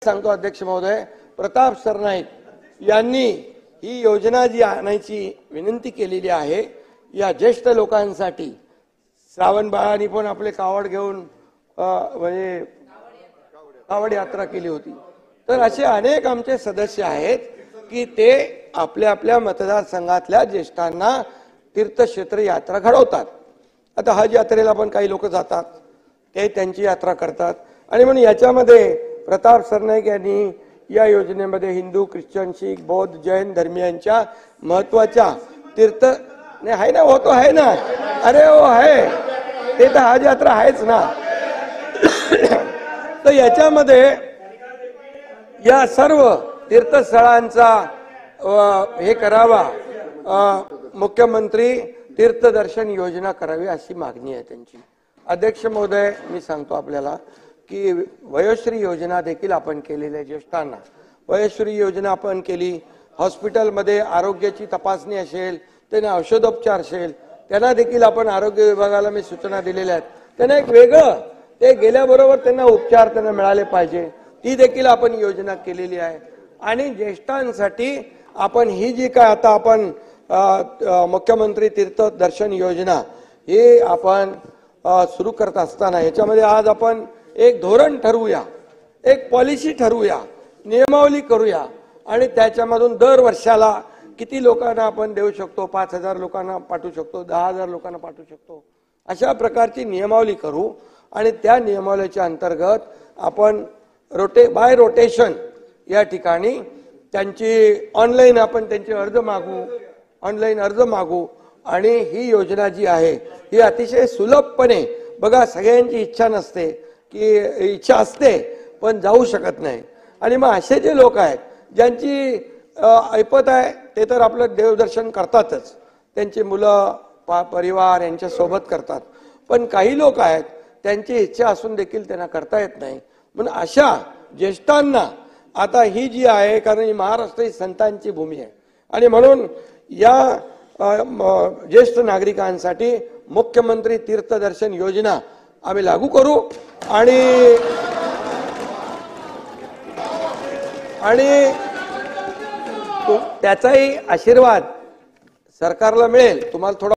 सांगतो अध्यक्ष महोदय, प्रताप सरनाईक यांनी ही योजना जी आणायची विनंती केलेली आहे, या ज्येष्ठ लोकांसाठी श्रावण बाळांनी पण आपले कावड घेऊन म्हणजे कावड यात्रा केली होती। तर असे अनेक आमचे सदस्य आहेत की ते आपल्या आपल्या मतदारसंघातल्या ज्येष्ठांना तीर्थक्षेत्र यात्रा घडवतात। आता हज यात्रेला पण काही लोक जातात, ते त्यांची यात्रा करतात आणि म्हणून याच्यामध्ये प्रताप सरनाईक यांनी या योजनेमध्ये हिंदू, ख्रिश्चन, शीख, बौद्ध, जैन धर्मियांच्या महत्वाच्या तीर्थ नाही आहे ना, होतो आहे ना, अरे वो है ते तर हज यात्रा आहेच ना। तर याच्यामध्ये या सर्व तीर्थस्थळांचा हे करावा, मुख्यमंत्री तीर्थदर्शन योजना करावी अशी मागणी आहे त्यांची। अध्यक्ष महोदय, मी सांगतो आपल्याला की वयोश्री योजना देखील आपण केलेली आहे। ज्येष्ठांना वयोश्री योजना आपण केली। हॉस्पिटलमध्ये आरोग्याची तपासणी असेल, त्यांना औषधोपचार असेल, त्यांना देखील आपण आरोग्य विभागाला मी सूचना दिलेल्या आहेत, त्यांना एक वेगळं ते गेल्याबरोबर त्यांना उपचार त्यांना मिळाले पाहिजे, ती देखील आपण योजना केलेली आहे। आणि ज्येष्ठांसाठी आपण ही जी काय आता आपण मुख्यमंत्री तीर्थ दर्शन योजना हे आपण सुरू करत असताना याच्यामध्ये आज आपण एक धोरण ठरवूया, एक पॉलिसी ठरवूया, नियमावली करूया आणि त्याच्यामधून दर वर्षाला किती लोकांना आपण देऊ शकतो, 5000 लोकांना पाठवू शकतो, 10000 लोकांना पाठवू शकतो, अशा प्रकारची नियमावली करू आणि त्या नियमावलीच्या अंतर्गत आपण बाय रोटेशन या ठिकाणी त्यांची ऑनलाईन आपण त्यांचे अर्ज मागू, ऑनलाईन अर्ज मागू आणि ही योजना जी आहे ही अतिशय सुलभपणे, बघा सगळ्यांची इच्छा नसते की इच्छा असते पण जाऊ शकत नाही, आणि मग असे जे लोक आहेत ज्यांची ऐपत आहे ते तर आपलं देवदर्शन करतातच, त्यांची मुलं परिवार यांच्या सोबत करतात, पण काही लोक आहेत त्यांची इच्छा असून देखील त्यांना करता येत नाही। म्हणून अशा ज्येष्ठांना आता ही जी आहे, कारण ही महाराष्ट्र ही संतांची भूमी आहे आणि म्हणून या ज्येष्ठ नागरिकांसाठी मुख्यमंत्री तीर्थदर्शन योजना आम्ही लागू करू आणि त्याचाही आशीर्वाद सरकारला मिळेल। तुम्हाला थोडा